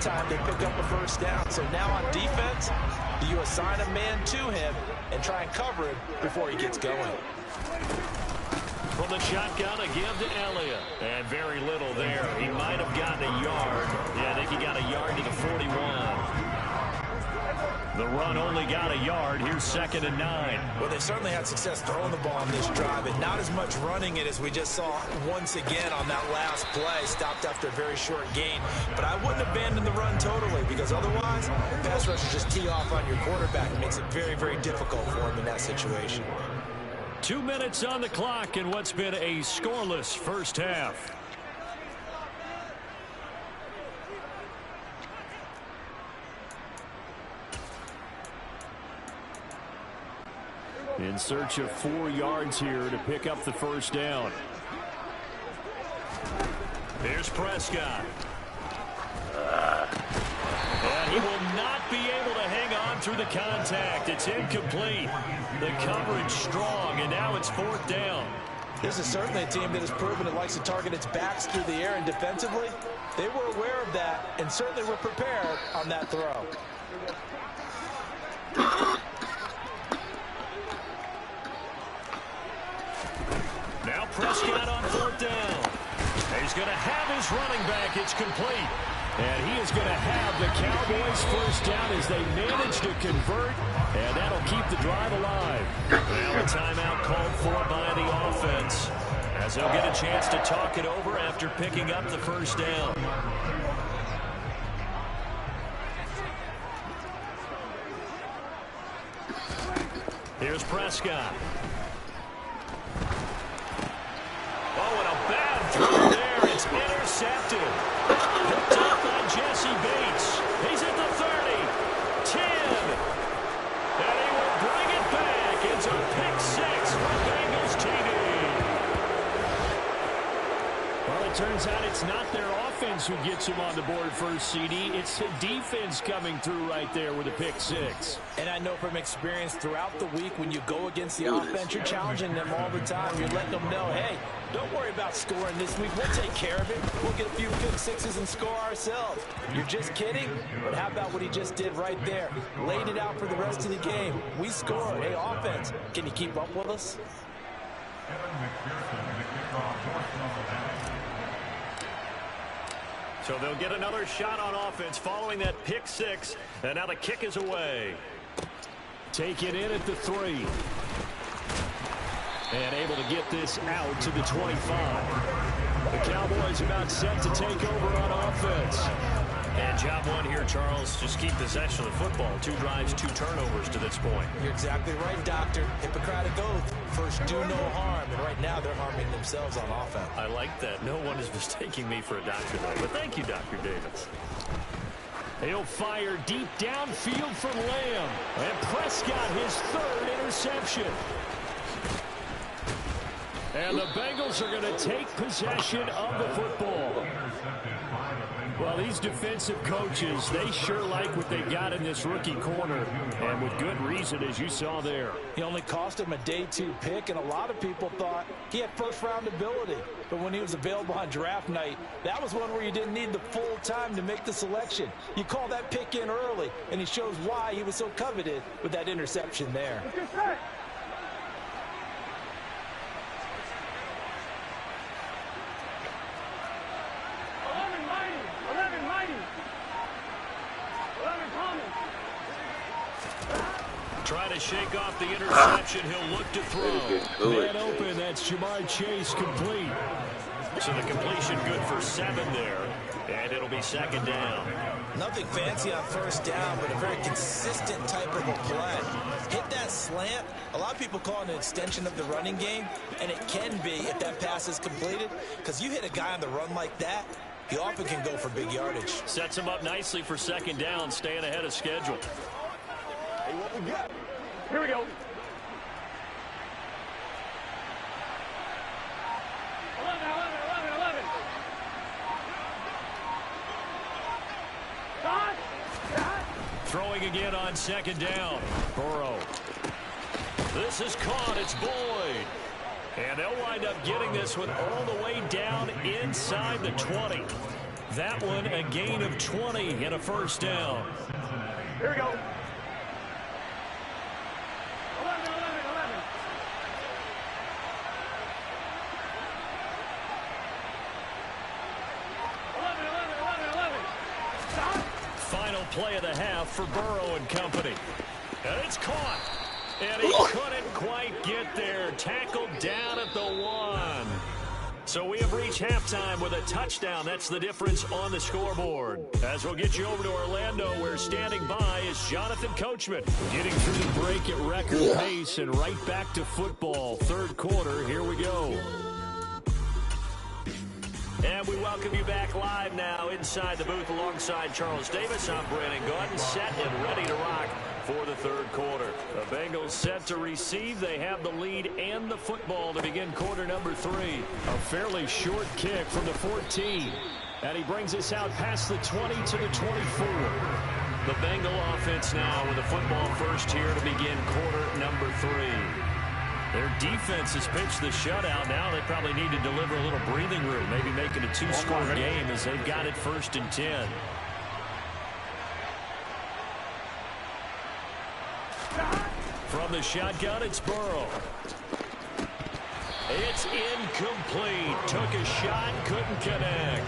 that time, they pick up a first down. So now on defense, you assign a man to him and try and cover him before he gets going. From the shotgun, a give to Elliott. And very little there. He might have gotten a yard. Yeah, I think he got a yard to the 41. The run only got a yard. Here's 2nd and 9. Well, they certainly had success throwing the ball on this drive, and not as much running it as we just saw once again on that last play. Stopped after a very short gain. But I wouldn't abandon the run totally, because otherwise, pass rushers just tee off on your quarterback. It makes it very, very difficult for him in that situation. 2 minutes on the clock in what's been a scoreless first half. In search of 4 yards here to pick up the first down. Here's Prescott. And he will not be able to hang on through the contact. It's incomplete. The coverage strong, and now it's 4th down. This is certainly a team that has proven it likes to target its backs through the air, and defensively, they were aware of that and certainly were prepared on that throw. Now Prescott on 4th down. He's going to have his running back. It's complete. And he is going to have the Cowboys first down as they manage to convert, and that'll keep the drive alive. Well, a timeout called for by the offense, as they'll get a chance to talk it over after picking up the first down. Here's Prescott. Oh, and a bad throw there. It's intercepted. Picked up by Jesse Bates. He's at the 30, 10, and he will bring it back. It's a pick 6 for Bengals TV. Well, it turns out it's not their offense who gets them on the board first, CD. It's the defense coming through right there with a pick 6. And I know from experience throughout the week, when you go against the offense, you're challenging them all the time. You're letting them know, hey, don't worry about scoring this week. We'll take care of it. We'll get a few pick 6s and score ourselves. You're just kidding? But how about what he just did right there? Laid it out for the rest of the game. We score. Hey, offense, can you keep up with us? So they'll get another shot on offense following that pick 6. And now the kick is away. Take it in at the 3. And able to get this out to the 25. The Cowboys about set to take over on offense. And job one here, Charles. Just keep possession of the football. 2 drives, 2 turnovers to this point. You're exactly right, Doctor. Hippocratic oath. First, do no harm. And right now, they're harming themselves on offense. I like that. No one is mistaking me for a doctor, though. But thank you, Dr. Davis. He'll fire deep downfield from Lamb. And Prescott, his 3rd interception. And the Bengals are going to take possession of the football. Well, these defensive coaches, they sure like what they got in this rookie corner, and with good reason, as you saw there. He only cost him a day 2 pick, and a lot of people thought he had first-round ability. But when he was available on draft night, that was one where you didn't need the full time to make the selection. You call that pick in early, and he shows why he was so coveted with that interception there. Trying to shake off the interception. He'll look to throw. Man open. That's Jamar Chase complete. So the completion good for 7 there. And it'll be 2nd down. Nothing fancy on first down, but a very consistent type of a play. Hit that slant. A lot of people call it an extension of the running game, and it can be if that pass is completed, because you hit a guy on the run like that, he often can go for big yardage. Sets him up nicely for 2nd down, staying ahead of schedule. Hey, what we got? Here we go. 11. Throwing again on 2nd down. Burrow. This is caught. It's Boyd. And they'll wind up getting this one all the way down inside the 20. That one a gain of 20 and a first down. Here we go. 11. Final play of the half for Burrow and company. And it's caught. And he couldn't quite get there. Tackled down at the 1. So we have reached halftime with a touchdown. That's the difference on the scoreboard. As we'll get you over to Orlando, where standing by is Jonathan Coachman. Getting through the break at record pace and right back to football. Third quarter, here we go. And we welcome you back live now inside the booth alongside Charles Davis. I'm Brandon Gordon, set and ready to rock for the third quarter. The Bengals set to receive. They have the lead and the football to begin quarter number 3. A fairly short kick from the 14. And he brings us out past the 20 to the 24. The Bengal offense now with the football first here to begin quarter number 3. Their defense has pitched the shutout. Now they probably need to deliver a little breathing room, maybe make it a 2-score game as they've got it 1st and 10. From the shotgun, it's Burrow. It's incomplete. Took a shot, couldn't connect.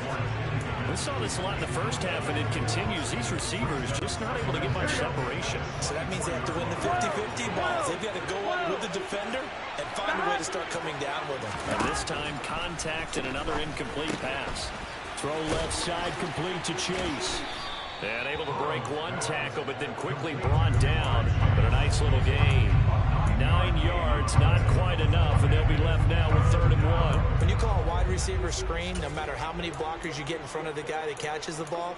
We saw this a lot in the first half, and it continues. These receivers just not able to get much separation. So that means they have to win the 50-50 balls. They've got to go up with the defender and find a way to start coming down with them. And this time, contact and another incomplete pass. Throw left side complete to Chase. And able to break one tackle, but then quickly brought down. But a nice little gain. 9 yards, not quite enough, and they'll be left now with 3rd and 1. When you call a wide receiver screen, no matter how many blockers you get in front of the guy that catches the ball,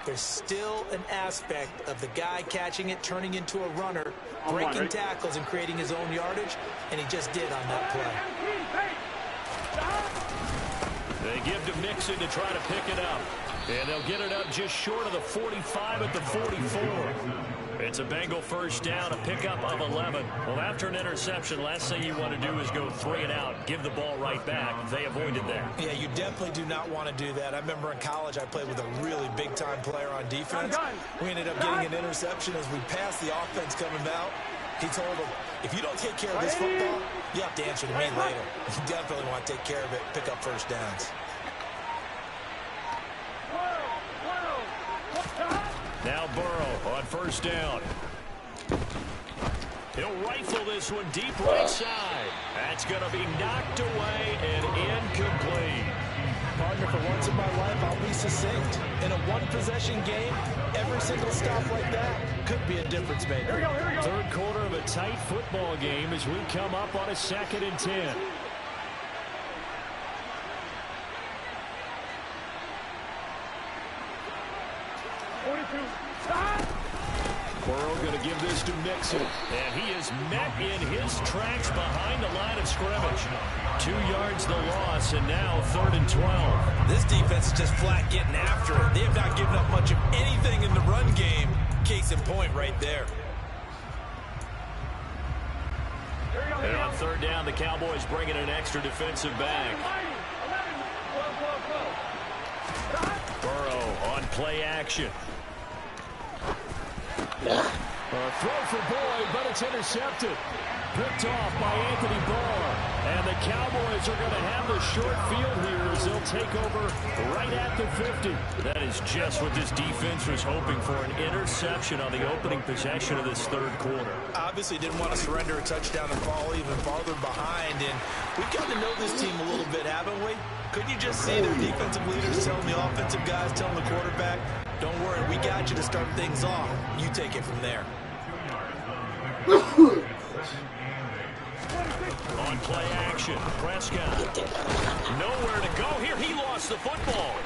there's still an aspect of the guy catching it, turning into a runner, breaking tackles and creating his own yardage, and he just did on that play. They give to Mixon to try to pick it up. And they'll get it up just short of the 45 at the 44. It's a Bengal first down, a pickup of 11. Well, after an interception, last thing you want to do is go 3 and out, give the ball right back. They avoided that. Yeah, you definitely do not want to do that. I remember in college I played with a really big-time player on defense. We ended up getting an interception as we passed the offense coming out. He told him, if you don't take care of this football, you have to answer to me later. You definitely want to take care of it, pick up first downs. Now Burrow on first down. He'll rifle this one deep right side. That's going to be knocked away and incomplete. Partner, for once in my life, I'll be succinct. In a one-possession game, every single stop like that could be a difference maker. Here we go. Third quarter of a tight football game as we come up on a 2nd and 10. Burrow going to give this to Mixon. And he is met in his tracks behind the line of scrimmage. 2 yards the loss, and now 3rd and 12. This defense is just flat getting after it. They have not given up much of anything in the run game. Case in point right there. And on 3rd down, the Cowboys bring in an extra defensive back. Burrow on play action. Throw for Boyd, but it's intercepted. Picked off by Anthony Barr. And the Cowboys are going to have the short field here as they'll take over right at the 50. That is just what this defense was hoping for, an interception on the opening possession of this third quarter. Obviously didn't want to surrender a touchdown and fall even farther behind. And we've gotten to know this team a little bit, haven't we? Couldn't you just see their defensive leaders telling the offensive guys, telling the quarterback, don't worry, we got you to start things off. You take it from there. On play action, Prescott. Nowhere to go here. He lost the football.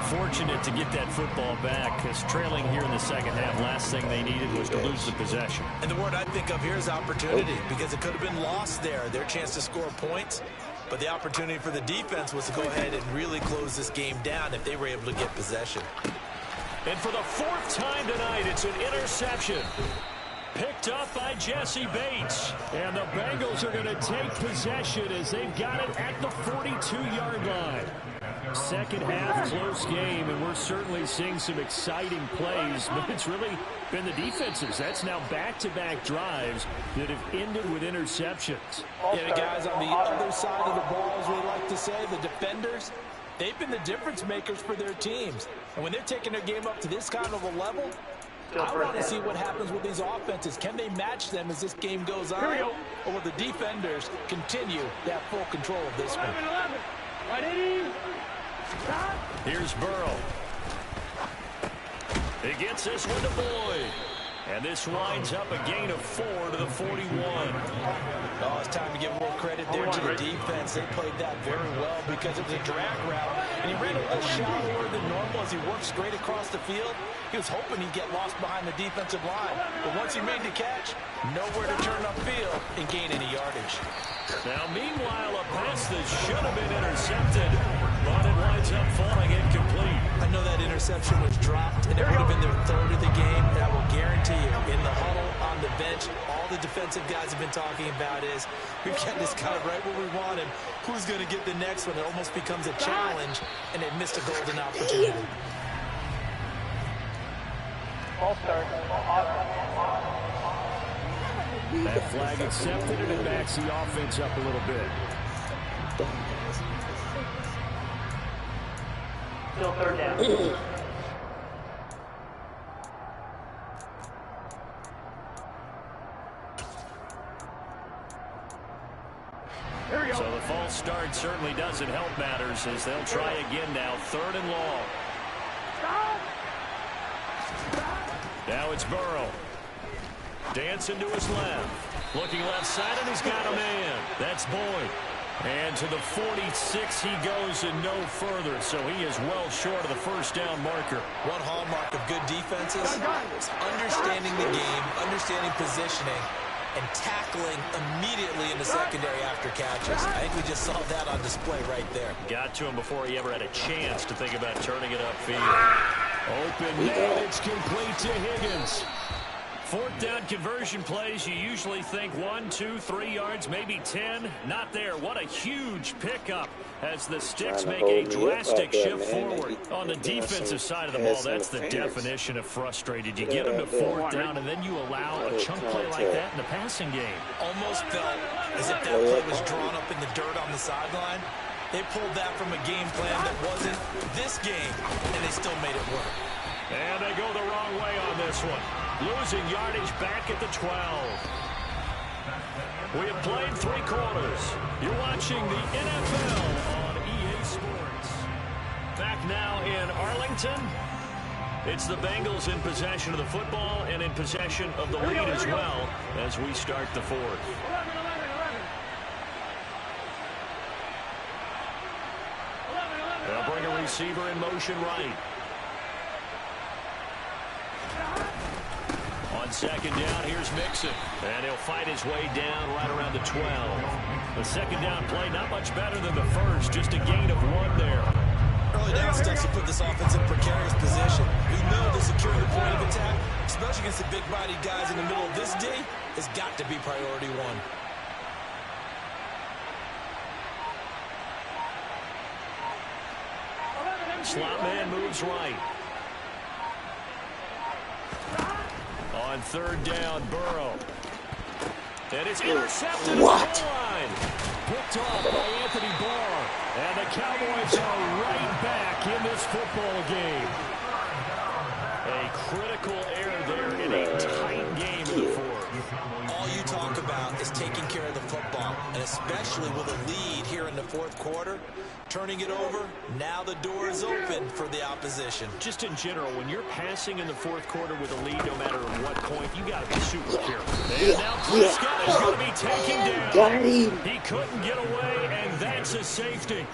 Fortunate to get that football back, because trailing here in the second half, last thing they needed was to lose the possession. And the word I think of here is opportunity, because it could have been lost there. Their chance to score points, but the opportunity for the defense was to go ahead and really close this game down if they were able to get possession. And for the 4th time tonight, it's an interception. Picked up by Jesse Bates. And the Bengals are going to take possession as they've got it at the 42-yard line. Second half, close game, and we're certainly seeing some exciting plays, but it's really been the defenses. That's now back-to-back drives that have ended with interceptions. Yeah, the guys on the other side of the ball, as we like to say, the defenders, they've been the difference makers for their teams. And when they're taking their game up to this kind of a level, I want to see what happens with these offenses. Can they match them as this game goes on? Or will the defenders continue to have full control of this one? Here's Burrow. He gets this one to Boyd. And this winds up a gain of 4 to the 41. Oh, it's time to give more credit there to the defense. They played that very well because it was a drag route. And he ran a little shallower than normal as he worked straight across the field. He was hoping he'd get lost behind the defensive line. But once he made the catch, nowhere to turn upfield and gain any yardage. Now, meanwhile, a pass that should have been intercepted, but it winds up falling incomplete. I know that interception was dropped, and it would have been their third of the game. And I will guarantee you, in the huddle, on the bench, all the defensive guys have been talking about is, we've got this guy right where we want him. Who's going to get the next one? It almost becomes a challenge, and they missed a golden opportunity. All start. That flag accepted, and it backs the offense up a little bit. Still third down. So the false start certainly doesn't help matters as they'll try again now. 3rd and long. Now it's Burrow. Dancing to his left. Looking left side, and he's got a man. That's Boyd. And to the 46 he goes and no further, so he is well short of the first down marker. One hallmark of good defenses is understanding the game, understanding positioning, and tackling immediately in the secondary after catches. I think we just saw that on display right there. Got to him before he ever had a chance to think about turning it upfield. Open man, it's complete to Higgins. 4th down conversion plays, you usually think 1, 2, 3 yards, maybe 10. Not there. What a huge pickup as the Sticks make a drastic shift forward. On the defensive side of the ball, that's the definition of frustrated. You get them to 4th down, and then you allow a chunk play like that in the passing game. Almost felt as if that play was drawn up in the dirt on the sideline. They pulled that from a game plan that wasn't this game, and they still made it work. And they go the wrong way on this one. Losing yardage back at the 12. We have played 3 quarters. You're watching the NFL on EA Sports. Back now in Arlington. It's the Bengals in possession of the football and in possession of the lead as well as we start the 4th. They'll bring a receiver in motion right. On 2nd down, here's Mixon. And he'll fight his way down right around the 12. The 2nd down play, not much better than the first. Just a gain of 1 there. Early down steps to put this offense in precarious position. We know the security point of attack, especially against the big-bodied guys in the middle of this day, has got to be priority 1. Slot man moves right. On 3rd down, Burrow. And it's intercepted. What? Picked off by Anthony Barr. And the Cowboys are right back in this football game. A critical error there in a tight game in the 4th. All you talk about is taking care of the football, and especially with a lead here in the 4th quarter, turning it over, now the door is open for the opposition. Just in general, when you're passing in the 4th quarter with a lead, no matter at what point, you got to be super careful. And now Prescott is going to be taken down. Got him. He couldn't get away, and that's a safety.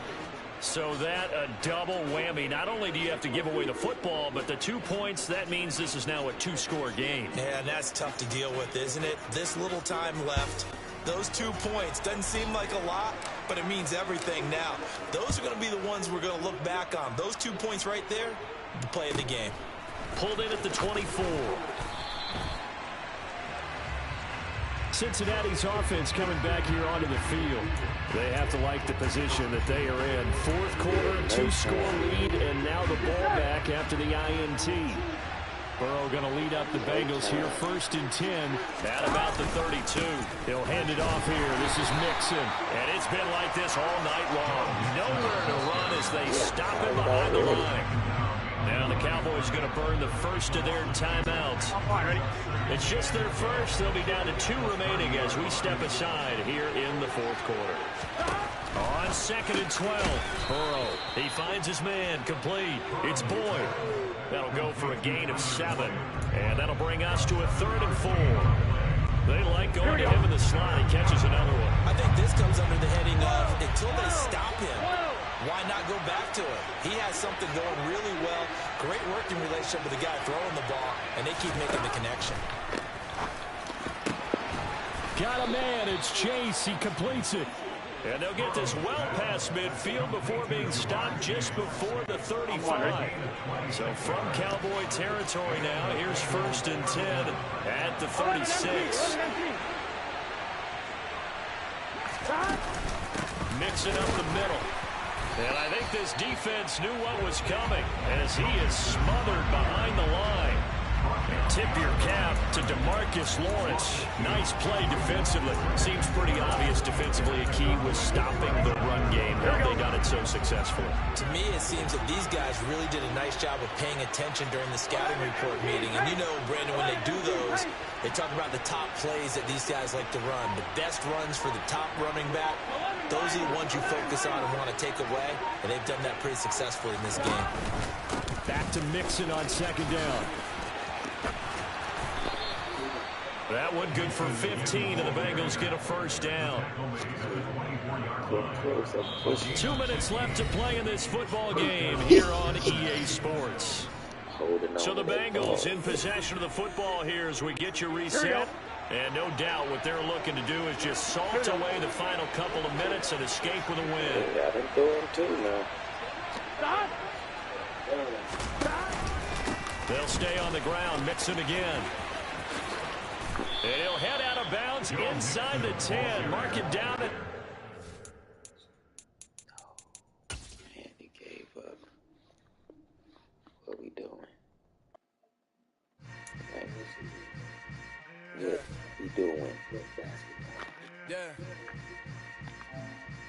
So that a double whammy. Not only do you have to give away the football, but the 2 points, that means this is now a 2-score game. Yeah, and that's tough to deal with, isn't it? This little time left. Those 2 points doesn't seem like a lot, but it means everything now. Those are going to be the ones we're going to look back on. Those 2 points right there, the play of the game. Pulled in at the 24. Cincinnati's offense coming back here onto the field. They have to like the position that they are in. Fourth quarter, 2-score lead, and now the ball back after the INT. Burrow going to lead up the Bengals here, 1st and 10 at about the 32. He'll hand it off here. This is Mixon. And it's been like this all night long. Nowhere to run as they stop him behind the line. Now the Cowboys going to burn the first of their timeouts. It's just their first. They'll be down to 2 remaining as we step aside here in the fourth quarter. On 2nd and 12, Burrow. He finds his man, complete. It's Boyd. That'll go for a gain of 7. And that'll bring us to a 3rd and 4. They like going to him in the slot. He catches another one. I think this comes under the heading of until they stop him, why not go back to it? He has something going really well. Great working relationship with the guy throwing the ball, and they keep making the connection. Got a man. It's Chase. He completes it. And they'll get this well past midfield before being stopped just before the 35. So from Cowboy territory now, here's 1st and 10 at the 36. Mixing up the middle. And I think this defense knew what was coming as he is smothered behind the line. Tip your cap to DeMarcus Lawrence. Nice play defensively. Seems pretty obvious defensively a key was stopping the run game. How have they done it so successfully? To me, it seems that these guys really did a nice job of paying attention during the scouting report meeting. And you know, Brandon, when they do those, they talk about the top plays that these guys like to run. The best runs for the top running back, those are the ones you focus on and want to take away. And they've done that pretty successfully in this game. Back to Mixon on 2nd down. That one good for 15, and the Bengals get a 1st down. 2 minutes left to play in this football game here on EA Sports. So the Bengals in possession of the football here as we get you reset. And no doubt what they're looking to do is just salt away the final couple of minutes and escape with a win. Yeah, they throw him too now. They'll stay on the ground, Mixon again. And he'll head out of bounds inside the 10. Mark it down at... Man, he gave up. What we doing? Good. He doing. Yeah.